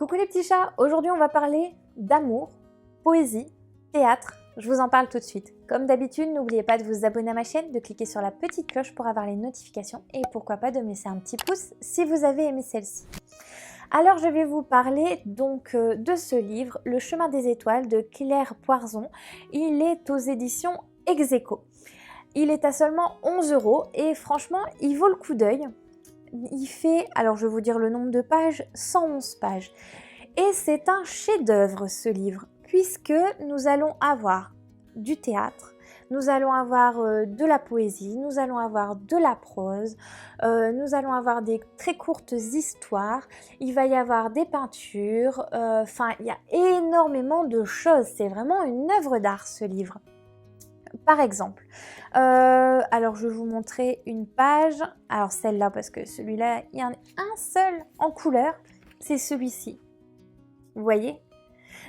Coucou les petits chats, aujourd'hui on va parler d'amour, poésie, théâtre, je vous en parle tout de suite. Comme d'habitude, n'oubliez pas de vous abonner à ma chaîne, de cliquer sur la petite cloche pour avoir les notifications et pourquoi pas de me laisser un petit pouce si vous avez aimé celle-ci. Alors je vais vous parler donc de ce livre, Le chemin des étoiles de Claire Poirzon. Il est aux éditions Ex Aequo. Il est à seulement 11 € et franchement il vaut le coup d'œil. Il fait, alors je vais vous dire le nombre de pages, 111 pages. Et c'est un chef-d'œuvre ce livre, puisque nous allons avoir du théâtre, nous allons avoir de la poésie, nous allons avoir de la prose, nous allons avoir des très courtes histoires, il va y avoir des peintures, enfin il y a énormément de choses, c'est vraiment une œuvre d'art ce livre. Par exemple, alors je vais vous montrer une page, alors celle-là parce que celui-là, il y en a un seul en couleur, c'est celui-ci, vous voyez?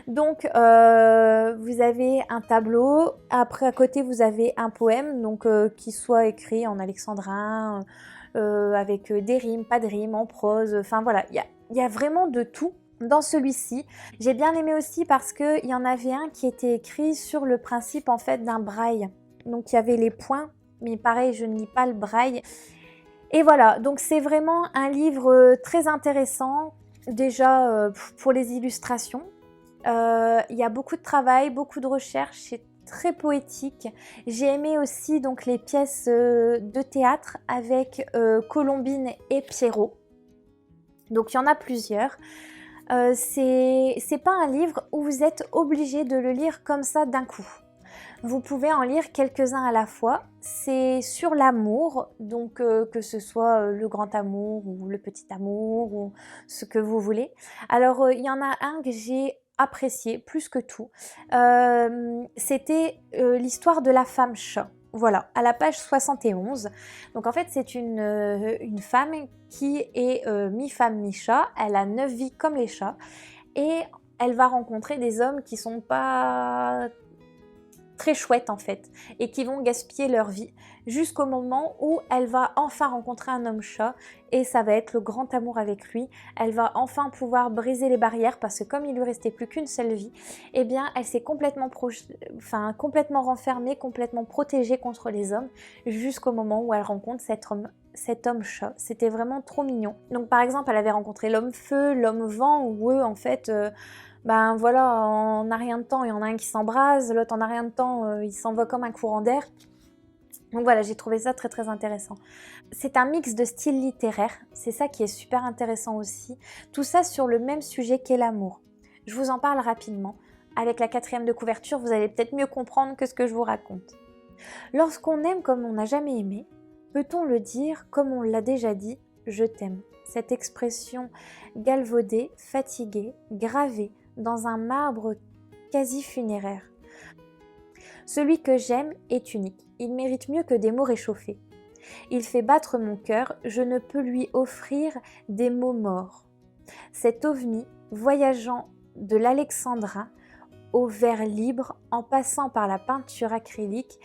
Donc vous avez un tableau, après à côté vous avez un poème, donc qui soit écrit en alexandrin, avec des rimes, pas de rimes, en prose, enfin voilà, il y a vraiment de tout. Dans celui-ci, j'ai bien aimé aussi parce qu'il y en avait un qui était écrit sur le principe en fait d'un braille. Donc il y avait les points, mais pareil, je ne lis pas le braille. Et voilà, donc c'est vraiment un livre très intéressant, déjà pour les illustrations. Il y a beaucoup de travail, beaucoup de recherche, c'est très poétique. J'ai aimé aussi donc les pièces de théâtre avec Colombine et Pierrot. Donc il y en a plusieurs. C'est pas un livre où vous êtes obligé de le lire comme ça d'un coup. Vous pouvez en lire quelques-uns à la fois. C'est sur l'amour, donc que ce soit le grand amour ou le petit amour ou ce que vous voulez. Alors il y en a un que j'ai apprécié plus que tout. C'était l'histoire de la femme chat. Voilà, à la page 71. Donc en fait, c'est une femme qui est mi-femme, mi-chat. Elle a 9 vies comme les chats. Et elle va rencontrer des hommes qui sont pas très chouettes en fait, et qui vont gaspiller leur vie, jusqu'au moment où elle va enfin rencontrer un homme chat, et ça va être le grand amour avec lui. Elle va enfin pouvoir briser les barrières, parce que comme il lui restait plus qu'une seule vie, eh bien elle s'est complètement renfermée, complètement protégée contre les hommes, jusqu'au moment où elle rencontre cet homme chat. C'était vraiment trop mignon. Donc par exemple, elle avait rencontré l'homme feu, l'homme vent, où eux en fait ben voilà, en un rien de temps, il y en a un qui s'embrase, l'autre en un rien de temps, il s'en va comme un courant d'air. Donc voilà, j'ai trouvé ça très très intéressant. C'est un mix de styles littéraires, c'est ça qui est super intéressant aussi. Tout ça sur le même sujet qu'est l'amour. Je vous en parle rapidement. Avec la 4e de couverture, vous allez peut-être mieux comprendre que ce que je vous raconte. Lorsqu'on aime comme on n'a jamais aimé, peut-on le dire comme on l'a déjà dit, je t'aime. Cette expression galvaudée, fatiguée, gravée, dans un marbre quasi funéraire. Celui que j'aime est unique, il mérite mieux que des mots réchauffés. Il fait battre mon cœur, je ne peux lui offrir des mots morts. Cet ovni, voyageant de l'alexandrin au vers libre en passant par la peinture acrylique,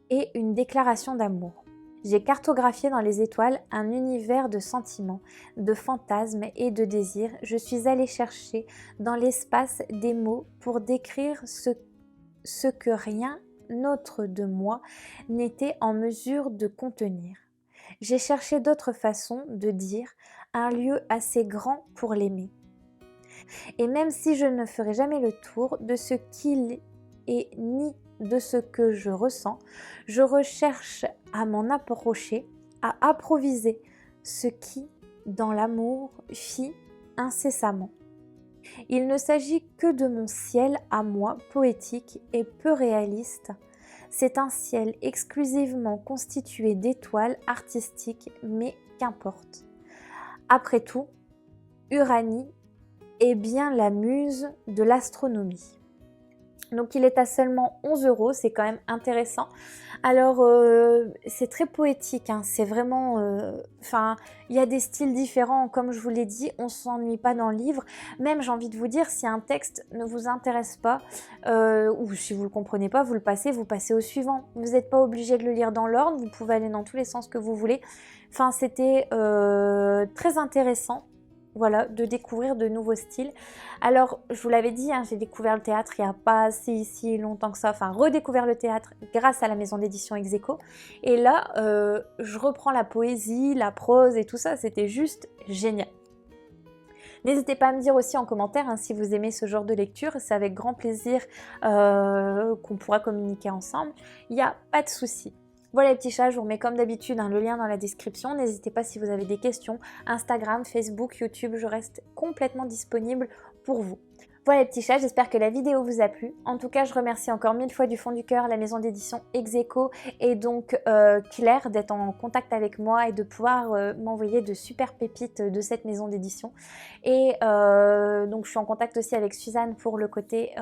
est une déclaration d'amour. J'ai cartographié dans les étoiles un univers de sentiments, de fantasmes et de désirs. Je suis allée chercher dans l'espace des mots pour décrire ce que rien autre de moi n'était en mesure de contenir. J'ai cherché d'autres façons de dire un lieu assez grand pour l'aimer. Et même si je ne ferai jamais le tour de ce qu'il est ni de ce que je ressens, je recherche à m'en approcher, à approviser ce qui, dans l'amour, fit incessamment. Il ne s'agit que de mon ciel à moi, poétique et peu réaliste. C'est un ciel exclusivement constitué d'étoiles artistiques, mais qu'importe. Après tout, Uranie est bien la muse de l'astronomie. Donc il est à seulement 11 €, c'est quand même intéressant. Alors c'est très poétique, hein, c'est vraiment... il y a des styles différents, comme je vous l'ai dit, on ne s'ennuie pas dans le livre. Même j'ai envie de vous dire, si un texte ne vous intéresse pas, ou si vous ne le comprenez pas, vous passez au suivant. Vous n'êtes pas obligé de le lire dans l'ordre, vous pouvez aller dans tous les sens que vous voulez. Enfin, c'était très intéressant. voilà, de découvrir de nouveaux styles. Alors, je vous l'avais dit, hein, j'ai découvert le théâtre il n'y a pas si longtemps que ça, enfin redécouvert le théâtre grâce à la maison d'édition Ex Aequo. Et là, je reprends la poésie, la prose et tout ça, c'était juste génial. N'hésitez pas à me dire aussi en commentaire hein, si vous aimez ce genre de lecture, c'est avec grand plaisir qu'on pourra communiquer ensemble, il n'y a pas de souci. Voilà les petits chats, je vous remets comme d'habitude le lien dans la description, n'hésitez pas si vous avez des questions, Instagram, Facebook, YouTube, je reste complètement disponible pour vous. Voilà les petits chats, j'espère que la vidéo vous a plu. En tout cas, je remercie encore 1000 fois du fond du cœur la maison d'édition Ex Aequo et donc Claire d'être en contact avec moi et de pouvoir m'envoyer de super pépites de cette maison d'édition. Et donc je suis en contact aussi avec Suzanne pour le côté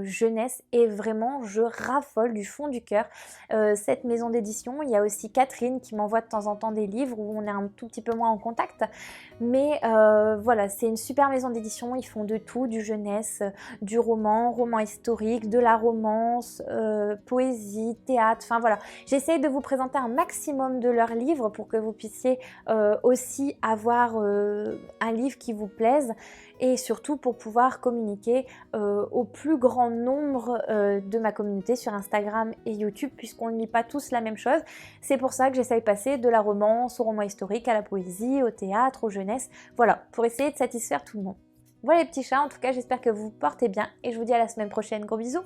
jeunesse et vraiment je raffole du fond du cœur cette maison d'édition. Il y a aussi Catherine qui m'envoie de temps en temps des livres où on est un tout petit peu moins en contact. Mais voilà, c'est une super maison d'édition, ils font de tout, du jeunesse, du roman historique, de la romance, poésie, théâtre, enfin voilà. J'essaie de vous présenter un maximum de leurs livres pour que vous puissiez aussi avoir un livre qui vous plaise et surtout pour pouvoir communiquer au plus grand nombre de ma communauté sur Instagram et YouTube puisqu'on ne lit pas tous la même chose. C'est pour ça que j'essaie de passer de la romance au roman historique, à la poésie, au théâtre, aux jeunesse, voilà, pour essayer de satisfaire tout le monde. Voilà les petits chats, en tout cas j'espère que vous vous portez bien et je vous dis à la semaine prochaine, gros bisous.